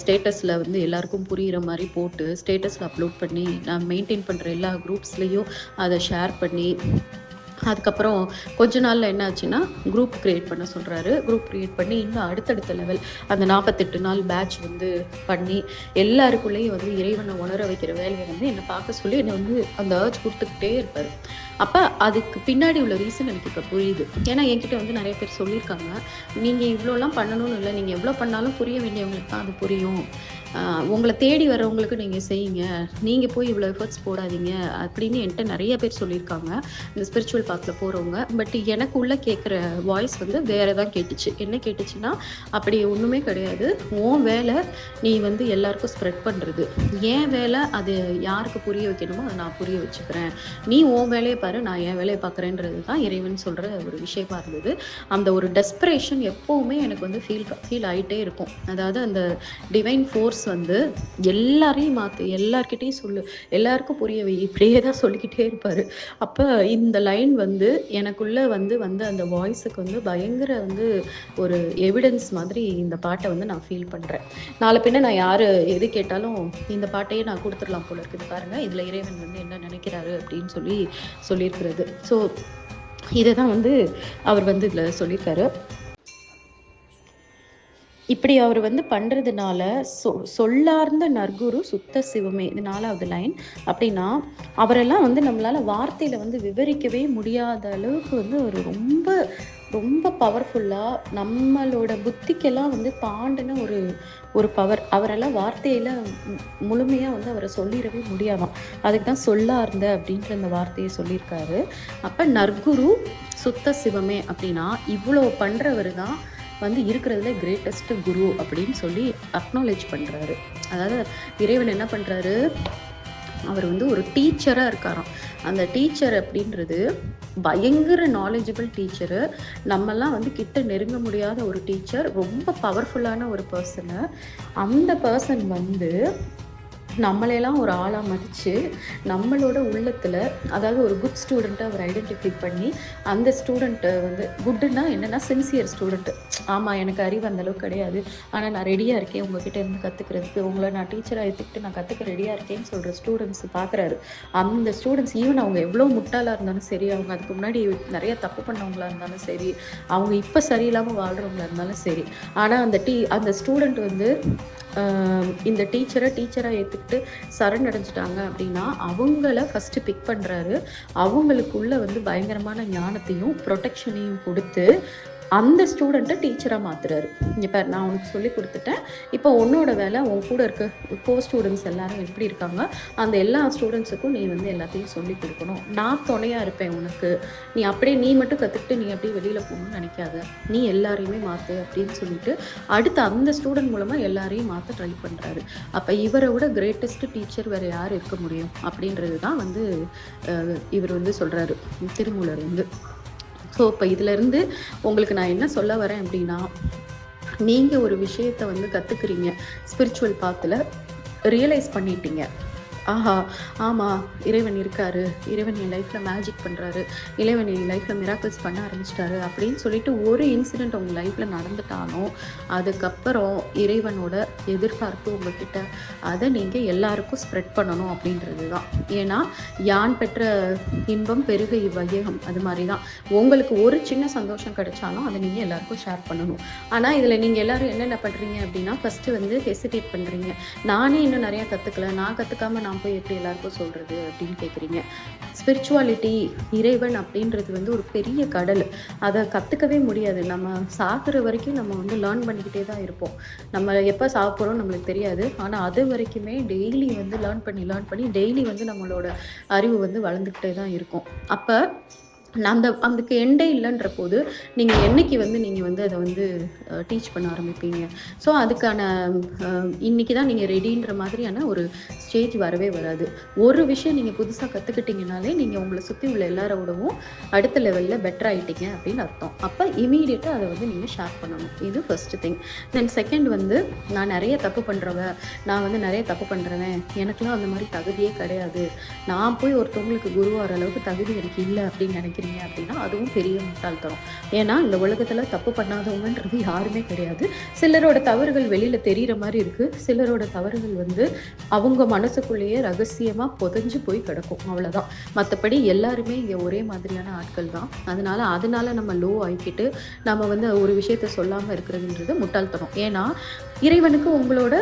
ஸ்டேட்டஸில் வந்து எல்லாருக்கும் புரிகிற மாதிரி போட்டு ஸ்டேட்டஸில் அப்லோட் பண்ணி, நான் மெயின்டைன் பண்ணுற எல்லா குரூப்ஸ்லேயும் அதை ஷேர் பண்ணி, அதுக்கப்புறம் கொஞ்ச நாளில் என்ன ஆச்சுன்னா குரூப் க்ரியேட் பண்ண சொல்கிறாரு. குரூப் க்ரியேட் பண்ணி இன்னும் அடுத்தடுத்த லெவல் அந்த 48 நாள் பேட்ச் வந்து பண்ணி எல்லாருக்குள்ளேயும் வந்து இறைவனை உணர வைக்கிற வேலையை வந்து என்னை பார்க்க சொல்லி என்னை வந்து அந்த அர்ஜ் கொடுத்துக்கிட்டே இருப்பார். அப்போ அதுக்கு பின்னாடி உள்ள ரீசன் எனக்கு இப்போ புரியுது. ஏன்னா என்கிட்ட வந்து நிறைய பேர் சொல்லியிருக்காங்க, நீங்கள் இவ்வளோலாம் பண்ணணும்னு இல்லை, நீங்கள் எவ்வளோ பண்ணாலும் புரிய வேண்டியவங்களுக்கு தான் அது புரியும், உங்களை தேடி வர்றவங்களுக்கு நீங்கள் செய்யுங்க, நீங்கள் போய் இவ்வளோ எஃபர்ட்ஸ் போடாதீங்க அப்படின்னு என்கிட்ட நிறைய பேர் சொல்லியிருக்காங்க இந்த ஸ்பிரிச்சுவல் பாத்தில் போகிறவங்க. பட் எனக்கு உள்ளே கேட்குற வாய்ஸ் வந்து வேறு தான் கேட்டுச்சு. என்ன கேட்டுச்சுன்னா, அப்படி ஒன்றுமே கிடையாது, உன் வேலை நீ வந்து எல்லாருக்கும் ஸ்ப்ரெட் பண்ணுறது, ஏன் வேலை அது யாருக்கு புரிய வைக்கணுமோ அதை நான் புரிய வச்சுக்கிறேன், நீ உன் வேலையை பாரு, நான் என் வேலையை பார்க்குறேன்றது தான் இறைவன் சொல்கிற ஒரு விஷயமா இருந்தது. அந்த ஒரு டெஸ்பரேஷன் எப்போவுமே எனக்கு வந்து ஃபீல் ஆகிட்டே இருக்கும். அதாவது அந்த டிவைன் ஃபோர்ஸ் வந்து எல்லாரையும் மாற்று, எல்லார்கிட்டையும் சொல்லு, எல்லாருக்கும் புரிய வை, இப்படியே தான் சொல்லிக்கிட்டே இருப்பார். அப்போ இந்த லைன் வந்து எனக்குள்ளே வந்து அந்த வாய்ஸுக்கு வந்து பயங்கர வந்து ஒரு எவிடன்ஸ் மாதிரி இந்த பாட்டை வந்து நான் ஃபீல் பண்ணுறேன். நாளை பின்ன நான் யார் எது கேட்டாலும் இந்த பாட்டையே நான் கொடுத்துடலாம் போல இருக்குது. பாருங்கள் இதில் இறைவன் வந்து என்ன நினைக்கிறாரு அப்படின்னு சொல்லியிருக்கிறது. ஸோ இதை தான் வந்து அவர் வந்து இதில் சொல்லியிருக்காரு. இப்படி அவர் வந்து பண்ணுறதுனால சொல்லார்ந்த நற்குரு சுத்த சிவமே, இது 4வது லைன். அப்படின்னா அவரெல்லாம் வந்து நம்மளால் வார்த்தையில் வந்து விவரிக்கவே முடியாத அளவுக்கு வந்து ஒரு ரொம்ப ரொம்ப பவர்ஃபுல்லாக நம்மளோட புத்திக்கெல்லாம் வந்து தாண்டின ஒரு பவர். அவரெல்லாம் வார்த்தையில் முழுமையாக வந்து அவரை சொல்லிடவே முடியாதாம். அதுக்கு தான் சொல்லார்ந்த அப்படின்ற அந்த வார்த்தையை சொல்லியிருக்காரு. அப்போ நற்குரு சுத்த சிவமே அப்படின்னா இவ்வளோ பண்ணுறவர் தான் வந்து இருக்கிறதுல கிரேட்டஸ்ட் குரு அப்படின்னு சொல்லி அக்னாலேஜ் பண்ணுறாரு. அதாவது இறைவன் என்ன பண்ணுறாரு, அவர் வந்து ஒரு டீச்சராக இருக்காராம். அந்த டீச்சர் அப்படின்றது பயங்கர நாலேஜபிள் டீச்சரு. நம்மெல்லாம் வந்து கிட்ட நெருங்க முடியாத ஒரு டீச்சர், ரொம்ப பவர்ஃபுல்லான ஒரு பர்சனு. அந்த பர்சன் வந்து நம்மளையெல்லாம் ஒரு ஆளாக மதித்து நம்மளோட உள்ளத்தில், அதாவது ஒரு குட் ஸ்டூடெண்ட்டை அவர் ஐடென்டிஃபை பண்ணி, அந்த ஸ்டூடெண்ட்டை வந்து குட்டுன்னா என்னென்னா சின்சியர் ஸ்டூடெண்ட்டு, ஆமாம் எனக்கு அறிவு அந்தளவுக்கு கிடையாது, ஆனால் நான் ரெடியாக இருக்கேன் உங்ககிட்ட இருந்து கற்றுக்கிறதுக்கு, உங்களை நான் டீச்சராக எடுத்துக்கிட்டு நான் கற்றுக்க ரெடியாக இருக்கேன்னு சொல்கிற ஸ்டூடெண்ட்ஸ் பார்க்குறாரு. அந்த ஸ்டூடெண்ட்ஸ் ஈவன் அவங்க எவ்வளோ முட்டாளாக இருந்தாலும் சரி, அவங்க அதுக்கு முன்னாடி நிறைய தப்பு பண்ணவங்களாக இருந்தாலும் சரி, அவங்க இப்போ சரியில்லாமல் வாழ்கிறவங்களா இருந்தாலும் சரி, ஆனால் அந்த ஸ்டூடெண்ட் வந்து இந்த டீச்சராக ஏற்றுக்கிட்டு சரணடைஞ்சிட்டாங்க அப்படின்னா அவங்கள ஃபஸ்ட்டு பிக் பண்ணுறாரு. அவங்களுக்குள்ள வந்து பயங்கரமான ஞானத்தையும் ப்ரொடெக்ஷனையும் கொடுத்து அந்த ஸ்டூடெண்ட்டை டீச்சராக மாற்றுறாரு. இப்போ நான் உனக்கு சொல்லி கொடுத்துட்டேன், இப்போ உன்னோட வேலை உன் கூட இருக்க ஸ்டூடெண்ட்ஸ் எல்லாரும் எப்படி இருக்காங்க, அந்த எல்லா ஸ்டூடெண்ட்ஸுக்கும் நீ வந்து எல்லாத்தையும் சொல்லி கொடுக்கணும், நான் துணையாக இருப்பேன் உனக்கு, நீ அப்படியே நீ மட்டும் கற்றுக்கிட்டு நீ அப்படியே வெளியில் போகணும்னு நினைக்காத, நீ எல்லாரையுமே மாற்று அப்படின்னு சொல்லிட்டு அடுத்து அந்த ஸ்டூடெண்ட் மூலமாக எல்லாரையும் மாற்ற ட்ரை பண்ணுறாரு. அப்போ இவரை விட கிரேட்டஸ்ட் டீச்சர் வேறு யார் இருக்க முடியும் அப்படின்றது தான் வந்து இவர் வந்து சொல்கிறாரு திருமூலர் வந்து. ஸோ இப்போ இதிலேருந்து உங்களுக்கு நான் என்ன சொல்ல வரேன் அப்படின்னா, நீங்கள் ஒரு விஷயத்தை வந்து கற்றுக்குறீங்க, ஸ்பிரிச்சுவல் பாத்தில் ரியலைஸ் பண்ணிட்டீங்க. ஆஹா, ஆமாம், இறைவன் இருக்காரு, இறைவன் என் லைஃப்பில் மேஜிக் பண்ணுறாரு, இறைவன் என் லைஃப்பில் மிராக்கிள்ஸ் பண்ண ஆரம்பிச்சிட்டாரு அப்படின்னு சொல்லிட்டு ஒரு இன்சிடெண்ட் உங்கள் லைஃப்பில் நடந்துட்டாலும் அதுக்கப்புறம் இறைவனோட எதிர்பார்ப்பு உங்ககிட்ட, அதை நீங்கள் எல்லாருக்கும் ஸ்ப்ரெட் பண்ணணும் அப்படின்றது தான். ஏன்னா யான் பெற்ற இன்பம் பெருக இவ்வையகம், அது மாதிரி தான். உங்களுக்கு ஒரு சின்ன சந்தோஷம் கிடைச்சாலும் அதை நீங்கள் எல்லாருக்கும் ஷேர் பண்ணணும். ஆனால் இதில் நீங்கள் எல்லோரும் என்னென்ன பண்ணுறீங்க அப்படின்னா, ஃபஸ்ட்டு வந்து ஹெசிடேட் பண்ணுறீங்க. நானே இன்னும் நிறையா கற்றுக்கல, நான் கற்றுக்காமல் நான் போய் எப்படி எல்லாருக்கும் சொல்கிறது அப்படின்னு கேட்குறீங்க. ஸ்பிரிச்சுவாலிட்டி, இறைவன் அப்படின்றது வந்து ஒரு பெரிய கடல். அதை கற்றுக்கவே முடியாது. நம்ம சாகுற வரைக்கும் நம்ம வந்து லேர்ன் பண்ணிக்கிட்டே தான் இருப்போம். நம்ம எப்போ சாப்பிட்றோம் நம்மளுக்கு தெரியாது. ஆனால் அது வரைக்குமே டெய்லி வந்து லேர்ன் பண்ணி டெய்லி வந்து நம்மளோட அறிவு வந்து வளர்ந்துக்கிட்டே தான் இருக்கும். அப்போ அதுக்கு எண்டே இல்லைன்ற போது நீங்கள் என்னைக்கு வந்து நீங்கள் வந்து அதை வந்து டீச் பண்ண ஆரம்பிப்பீங்க? ஸோ அதுக்கான இன்றைக்கி தான் நீங்கள் ரெடின்ற மாதிரியான ஒரு ஸ்டேஜ் வரவே வராது. ஒரு விஷயம் நீங்கள் புதுசாக கற்றுக்கிட்டிங்கனாலே நீங்கள் உங்களை சுற்றி உள்ள எல்லாரோடவும் அடுத்த லெவலில் பெட்டர் ஆகிட்டீங்க அப்படின்னு அர்த்தம். அப்போ இமீடியட்டாக அதை வந்து நீங்கள் ஷேர் பண்ணணும். இது ஃபர்ஸ்ட் திங். தென் செகண்ட் வந்து, நான் நிறைய தப்பு பண்ணுறவன், நான் வந்து நிறைய தப்பு பண்ணுறவன், எனக்குலாம் அந்த மாதிரி தகுதியே கிடையாது, நான் போய் ஒருத்தவங்களுக்கு குருவாகிற அளவுக்கு தகுதி எனக்கு இல்லை அப்படின்னு நினைக்கிறேன் அப்படின்னா அதுவும் பெரிய முட்டாள்தனம். ஏன்னா இந்த உலகத்துல தப்பு பண்ணாதவங்கன்றது யாருமே கிடையாது. சிலரோட தவறுகள் வெளியில தெரிகிற மாதிரி இருக்கு, சிலரோட தவறுகள் வந்து அவங்க மனசுக்குள்ளேயே ரகசியமா புதைஞ்சு போய் கிடக்கும், அவ்வளவுதான். மற்றபடி எல்லாருமே இங்க ஒரே மாதிரியான ஆட்கள் தான். அதனால நம்ம லோ ஆகிக்கிட்டு நம்ம வந்து ஒரு விஷயத்த சொல்லாம இருக்கிறதுன்றது முட்டாள்தனம். ஏன்னா இறைவனுக்கு உங்களோட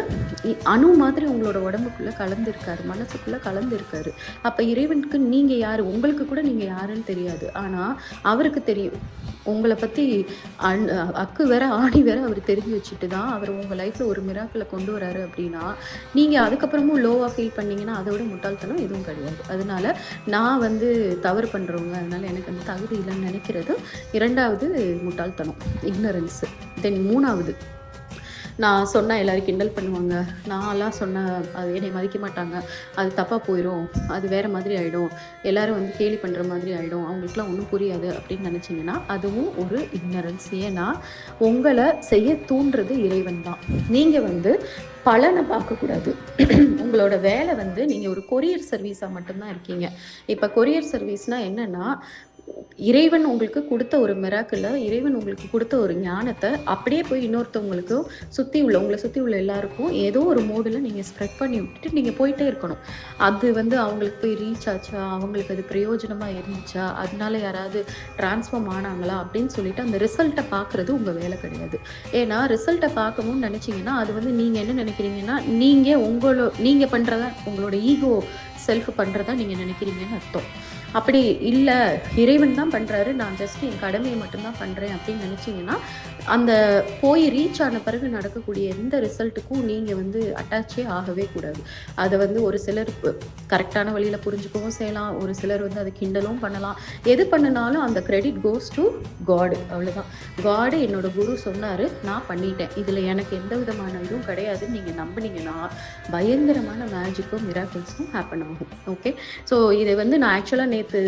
அணு மாதிரி உங்களோட உடம்புக்குள்ள கலந்துருக்காரு, மனசுக்குள்ள கலந்துருக்காரு. அப்ப இறைவனுக்கு நீங்க யாரு, உங்களுக்கு கூட நீங்க யாருன்னு தெரியாது. ஆனா அவருக்கு தெரியும். உங்களை பத்தி அக்கு வேற ஆணி வேற அவர் தெரிஞ்சு வச்சுட்டு தான் அவர் உங்க லைஃப்ல ஒரு மிராக்கிளை கொண்டு வராரு அப்படின்னா, நீங்க அதுக்கப்புறமும் லோவா ஃபீல் பண்ணீங்கன்னா அதோட முட்டாள்தனம் எதுவும் கிடையாது. அதனால நான் வந்து தவறு பண்றவங்க, அதனால எனக்கு வந்து தகுதி இல்லைன்னு நினைக்கிறது இரண்டாவது முட்டாள்தனம், இக்னரன்ஸ். தென் மூணாவது, நான் சொன்னால் எல்லோரும் கிண்டல் பண்ணுவாங்க, நான்லாம் சொன்னால் அது என்னை மதிக்க மாட்டாங்க, அது தப்பாக போயிடும், அது வேறு மாதிரி ஆகிடும், எல்லோரும் வந்து கேலி பண்ணுற மாதிரி ஆகிடும், அவங்களுக்குலாம் ஒன்றும் புரியாது அப்படின்னு நினச்சிங்கன்னா அதுவும் ஒரு இக்னரன்ஸ். ஏன்னா உங்களை செய்ய தூண்டுறது இறைவன் தான். நீங்கள் வந்து பலனை பார்க்கக்கூடாது. உங்களோட வேலை வந்து நீங்கள் ஒரு கொரியர் சர்வீஸாக மட்டும்தான் இருக்கீங்க. இப்போ கொரியர் சர்வீஸ்னால் என்னென்னா, இறைவன் உங்களுக்கு கொடுத்த ஒரு மிராக்கில், இறைவன் உங்களுக்கு கொடுத்த ஒரு ஞானத்தை அப்படியே போய் இன்னொருத்தவங்களுக்கும் உங்களை சுற்றி உள்ள எல்லாருக்கும் ஏதோ ஒரு மோடில் நீங்கள் ஸ்ப்ரெட் பண்ணி விட்டுட்டு நீங்கள் போயிட்டே இருக்கணும். அது வந்து அவங்களுக்கு போய் ரீச் ஆச்சா, அவங்களுக்கு அது பிரயோஜனமாக இருந்துச்சா, அதனால யாராவது டிரான்ஸ்ஃபார்ம் ஆனாங்களா அப்படின்னு சொல்லிட்டு அந்த ரிசல்ட்டை பார்க்குறது உங்கள் வேலை கிடையாது. ஏன்னா ரிசல்ட்டை பார்க்கணும்னு நினச்சிங்கன்னா அது வந்து நீங்கள் என்ன நினைக்கிறீங்கன்னா, நீங்கள் பண்ணுறதா, உங்களோட ஈகோ செல்ஃப் பண்ணுறதா நீங்கள் நினைக்கிறீங்கன்னு அர்த்தம். அப்படி இல்லை, இறைவன் தான் பண்ணுறாரு, நான் ஜஸ்ட் என் கடமையை மட்டும்தான் பண்ணுறேன் அப்படின்னு நினச்சிங்கன்னா அந்த போய் ரீச் ஆன பிறகு நடக்கக்கூடிய எந்த ரிசல்ட்டுக்கும் நீங்கள் வந்து அட்டாச்சே ஆகவே கூடாது. அதை வந்து ஒரு சிலர் கரெக்டான வழியில் புரிஞ்சுக்கவும் செய்யலாம், ஒரு சிலர் வந்து அதை கிண்டலும் பண்ணலாம். எது பண்ணினாலும் அந்த கிரெடிட் கோஸ் டு காடு, அவ்வளோதான். காடு என்னோட குரு சொன்னார், நான் பண்ணிட்டேன், இதில் எனக்கு எந்த விதமான இதுவும் கிடையாதுன்னு நீங்கள் நம்பினீங்கன்னா பயங்கரமான மேஜிக்கும் மிராக்கிள்ஸும் ஹேப்பன் ஆகும். ஓகே, ஸோ இதை வந்து நான் ஆக்சுவலாக நேற்று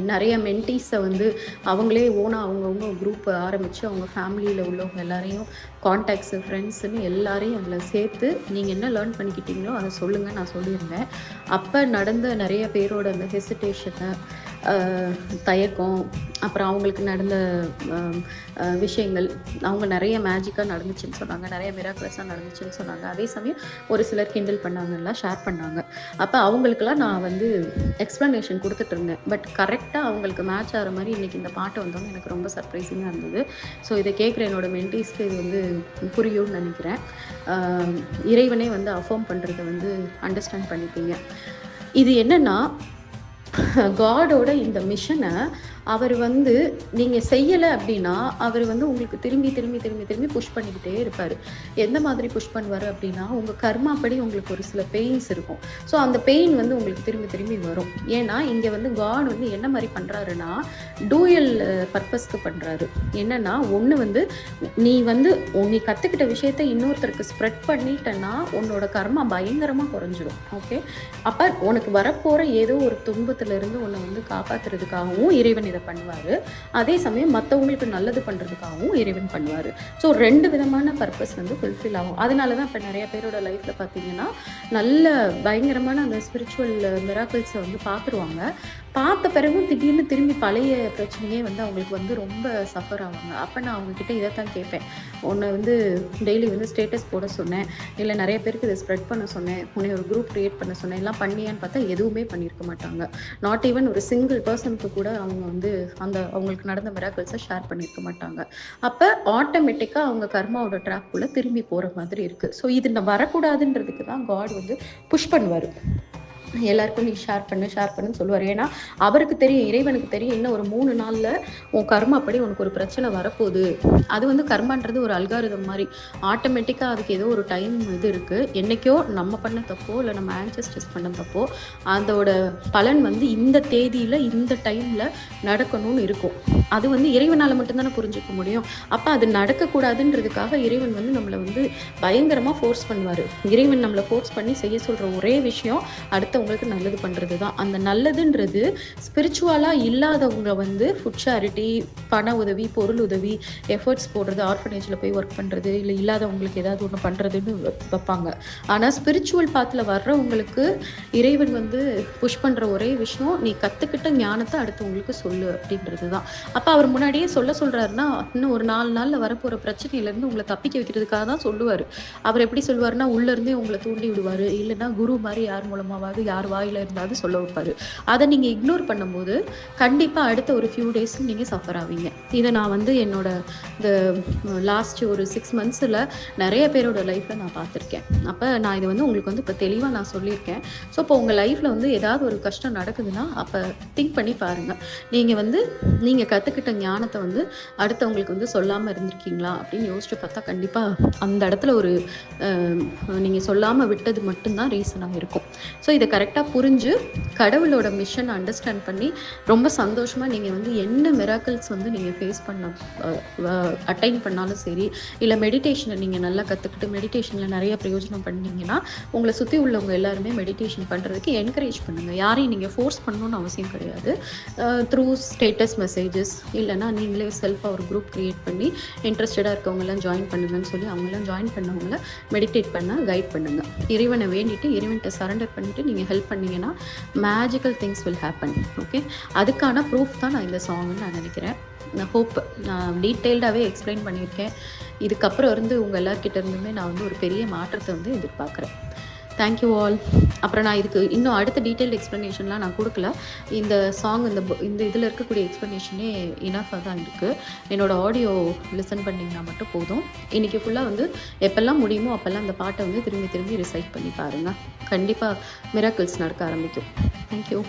நிறைய மென்டீஸை வந்து அவங்களே ஓனாக அவங்கவுங்க குரூப் ஆரம்பித்து அவங்க ஃபேமிலியில் உள்ளவங்க எல்லாரையும் கான்டாக்ட்ஸு, ஃப்ரெண்ட்ஸுன்னு எல்லாரையும் அதில் சேர்த்து நீங்கள் என்ன லேர்ன் பண்ணிக்கிட்டீங்களோ அதை சொல்லுங்கள் நான் சொல்லியிருந்தேன். அப்போ நடந்த நிறைய பேரோட அந்த ஹெசிடேஷனை, தயக்கம், அப்புறம் அவங்களுக்கு நடந்த விஷயங்கள், அவங்க நிறைய மேஜிக்காக நடந்துச்சுன்னு சொன்னாங்க, நிறைய மிராக்கிள்ஸாக நடந்துச்சுன்னு சொன்னாங்க. அதே சமயம் ஒரு சிலர் கிண்டல் பண்ணாங்கலாம், ஷேர் பண்ணாங்க. அப்போ அவங்களுக்கெல்லாம் நான் வந்து எக்ஸ்ப்ளனேஷன் கொடுத்துட்டு இருந்தேன். பட் கரெக்டாக அவங்களுக்கு மேட்ச் ஆகிற மாதிரி இன்றைக்கி இந்த பாட்டு வந்தோன்னு எனக்கு ரொம்ப சர்ப்ரைசிங்காக இருந்தது. ஸோ இதை கேட்குற என்னோடய மென்டீஸ்க்கு இது வந்து புரியும்னு நினைக்கிறேன். இறைவனே வந்து அஃபர்ம் பண்ணுறதை வந்து அண்டர்ஸ்டாண்ட் பண்ணிப்பீங்க. இது என்னென்னா, காடோட இந்த மிஷனை அவர் வந்து நீங்கள் செய்யலை அப்படின்னா அவர் வந்து உங்களுக்கு திரும்பி திரும்பி திரும்பி திரும்பி புஷ் பண்ணிக்கிட்டே இருப்பார். எந்த மாதிரி புஷ் பண்ணுவார் அப்படின்னா, உங்கள் கர்மாப்படி உங்களுக்கு ஒரு சில பெயின்ஸ் இருக்கும். ஸோ அந்த பெயின் வந்து உங்களுக்கு திரும்பி திரும்பி வரும். ஏன்னா இங்கே வந்து காட் வந்து என்ன மாதிரி பண்ணுறாருன்னா, டூயல் பர்பஸ்க்கு பண்ணுறாரு. என்னென்னா, ஒன்று வந்து நீ கற்றுக்கிட்ட விஷயத்தை இன்னொருத்தருக்கு ஸ்ப்ரெட் பண்ணிட்டேன்னா உன்னோட கர்மா பயங்கரமாக குறைஞ்சிடும். ஓகே, அப்போ உனக்கு வரப்போகிற ஏதோ ஒரு துன்பத்திலிருந்து உன்னை வந்து காப்பாற்றுறதுக்காகவும் இறைவன் இதை அதை பண்ணுவார். அதே சமயம் மற்றவங்களுக்கு நல்லது பண்ணுறதுக்காகவும் இறைவன் பண்ணுவார். ஸோ 2 விதமான பர்பஸ் வந்து ஃபுல்ஃபில் ஆகும். அதனால தான் இப்போ நிறைய பேரோட லைஃப்பில் பார்த்தீங்கன்னா நல்ல பயங்கரமான அந்த ஸ்பிரிச்சுவல் மிராக்கிள்ஸை வந்து பார்த்துருவாங்க. பார்த்த பிறகும் திடீர்னு திரும்பி பழைய பிரச்சனையே வந்து அவங்களுக்கு வந்து ரொம்ப சஃபர் ஆவாங்க. அப்போ நான் அவங்கக்கிட்ட இதை தான் கேட்பேன். உன்னை வந்து டெய்லி வந்து ஸ்டேட்டஸ் போட சொன்னேன், இல்லை நிறைய பேருக்கு இதை ஸ்ப்ரெட் பண்ண சொன்னேன், உன்னை ஒரு குரூப் க்ரியேட் பண்ண சொன்னேன், எல்லாம் பண்ணியான்னு பார்த்தா எதுவுமே பண்ணியிருக்க மாட்டாங்க. நாட் ஈவன் ஒரு சிங்கிள் பர்சனுக்கு கூட அவங்க வந்து அவங்களுக்கு நடந்த மிராக்கிள்ஸை ஷேர் பண்ணியிருக்க மாட்டாங்க. அப்போ ஆட்டோமேட்டிக்காக அவங்க கர்மாவோட ட்ராக்குள்ளே திரும்பி போகிற மாதிரி இருக்குது. ஸோ இது வரக்கூடாதுன்றதுக்கு தான் காட் வந்து புஷ் பண்ணுவார். எல்லாருக்கும் நீ ஷேர் பண்ணுன்னு சொல்லுவார். ஏன்னா அவருக்கு தெரியும், இறைவனுக்கு தெரியும், இன்னும் ஒரு 3 நாளில் உன் கர்மா அப்படி உனக்கு ஒரு பிரச்சனை வரப்போகுது. அது வந்து கர்மான்றது ஒரு அல்காரிதம் மாதிரி ஆட்டோமேட்டிக்காக அதுக்கு ஏதோ ஒரு டைம் இது இருக்குது. என்றைக்கோ நம்ம பண்ண தப்போ இல்லை நம்ம ஆன்செஸ்டர்ஸ் பண்ண தப்போ அதோட பலன் வந்து இந்த தேதியில் இந்த டைமில் நடக்கணும்னு இருக்கும். அது வந்து இறைவனால் மட்டும்தானே புரிஞ்சுக்க முடியும். அப்போ அது நடக்கக்கூடாதுன்றதுக்காக இறைவன் வந்து நம்மளை வந்து பயங்கரமாக ஃபோர்ஸ் பண்ணுவார். இறைவன் நம்மளை ஃபோர்ஸ் பண்ணி செய்ய சொல்கிற ஒரே விஷயம் அடுத்தவங்களுக்கு நல்லது பண்ணுறது தான். அந்த நல்லதுன்றது ஸ்பிரிச்சுவலாக இல்லாதவங்க வந்து ஃபுட் சேரிட்டி, பண உதவி, பொருள் உதவி, எஃபர்ட்ஸ் போடுறது, ஆர்ஃபனேஜில் போய் ஒர்க் பண்ணுறது, இல்லை இல்லாதவங்களுக்கு ஏதாவது ஒன்று பண்ணுறதுன்னு வைப்பாங்க. ஆனால் ஸ்பிரிச்சுவல் பாத்தில் வர்றவங்களுக்கு இறைவன் வந்து புஷ் பண்ணுற ஒரே விஷயம் நீ கற்றுக்கிட்ட ஞானத்தை அடுத்தவங்களுக்கு சொல்லு அப்படின்றது தான். அப்போ அவர் முன்னாடியே சொல்கிறாருன்னா இன்னும் ஒரு 4 நாளில் வரப்போகிற பிரச்சனையிலேருந்து உங்களை தப்பிக்க வைக்கிறதுக்காக தான் சொல்லுவார். அவர் எப்படி சொல்லுவார்னா உள்ளேருந்தே உங்களை தூண்டி விடுவார், இல்லைன்னா குரு மாதிரி யார் மூலமாவது யார் வாயில் இருந்தாவது சொல்ல வைப்பார். அதை நீங்கள் இக்னோர் பண்ணும்போது கண்டிப்பாக அடுத்த ஒரு ஃபியூ டேஸ் நீங்கள் சஃபர் ஆவீங்க. இதை நான் வந்து என்னோட இந்த லாஸ்ட் ஒரு 6 months நிறைய பேரோட லைஃப்பில் நான் பார்த்துருக்கேன். அப்போ நான் இதை வந்து உங்களுக்கு வந்து இப்போ தெளிவாக நான் சொல்லியிருக்கேன். ஸோ இப்போ உங்கள் லைஃப்பில் வந்து ஏதாவது ஒரு கஷ்டம் நடக்குதுன்னா அப்போ திங்க் பண்ணி பாருங்கள், நீங்கள் கற்றுக்கிட்ட ஞானத்தை வந்து அடுத்தவங்களுக்கு வந்து சொல்லாமல் இருந்திருக்கீங்களா அப்படின்னு யோசிச்சு பார்த்தா கண்டிப்பாக அந்த இடத்துல ஒரு நீங்கள் சொல்லாமல் விட்டது மட்டும்தான் ரீசனாக இருக்கும். ஸோ இதை கரெக்டாக புரிஞ்சு கடவுளோட மிஷன் அண்டர்ஸ்டாண்ட் பண்ணி ரொம்ப சந்தோஷமாக நீங்கள் வந்து என்ன மிராக்கிள்ஸ் வந்து நீங்கள் ஃபேஸ் பண்ண அட்டைன் பண்ணாலும் சரி, இல்லை மெடிடேஷனை நீங்கள் நல்லா கற்றுக்கிட்டு மெடிடேஷனில் நிறைய பிரயோஜனம் பண்ணீங்கன்னா உங்களை சுற்றி உள்ளவங்க எல்லாருமே மெடிடேஷன் பண்ணுறதுக்கு என்கரேஜ் பண்ணுங்கள். யாரையும் நீங்கள் ஃபோர்ஸ் பண்ணணும்னு அவசியம் கிடையாது. த்ரூ ஸ்டேட்டஸ் மெசேஜஸ் இல்லைனா நீங்களே செல்ஃபாக ஒரு குரூப் க்ரியேட் பண்ணி இன்ட்ரெஸ்டடாக இருக்கவங்கெல்லாம் ஜாயின் பண்ணுங்கன்னு சொல்லி அவங்கெல்லாம் ஜாயின் பண்ணவங்கள மெடிடேட் பண்ண கைட் பண்ணுங்கள். இறைவனை வேண்டிட்டு இறைவன்கிட்ட சரண்டர் பண்ணிவிட்டு நீங்கள் ஹெல்ப் பண்ணிங்கன்னா magical things will happen. Okay, அதுக்கான ப்ரூஃப் தான் நான் இந்த சாங்னு நான் நினைக்கிறேன். நான் ஹோப் நான் டீட்டெயில்டாகவே எக்ஸ்பிளைன் பண்ணியிருக்கேன். இதுக்கப்புறம் இருந்து உங்கள் எல்லார்கிட்ட இருந்துமே நான் வந்து ஒரு பெரிய மாற்றத்தை வந்து எதிர்பார்க்குறேன். Thank you all. அப்புறம் நான் இதுக்கு இன்னும் அடுத்த டீட்டெயில்டு எக்ஸ்ப்ளனேஷன்லாம் நான் கொடுக்கல. இந்த சாங் இந்த இதில் இருக்கக்கூடிய எக்ஸ்ப்ளனேஷனே இனஃபாக தான் இருக்குது. என்னோடய ஆடியோ லிசன் பண்ணிங்கன்னா மட்டும் போதும். இன்றைக்கி ஃபுல்லாக வந்து எப்போல்லாம் முடியுமோ அப்போல்லாம் அந்த பாட்டை வந்து திரும்பி ரிசைட் பண்ணி பாருங்கள். கண்டிப்பாக மிராக்கிள்ஸ் நடக்க ஆரம்பிக்கும். தேங்க்யூ.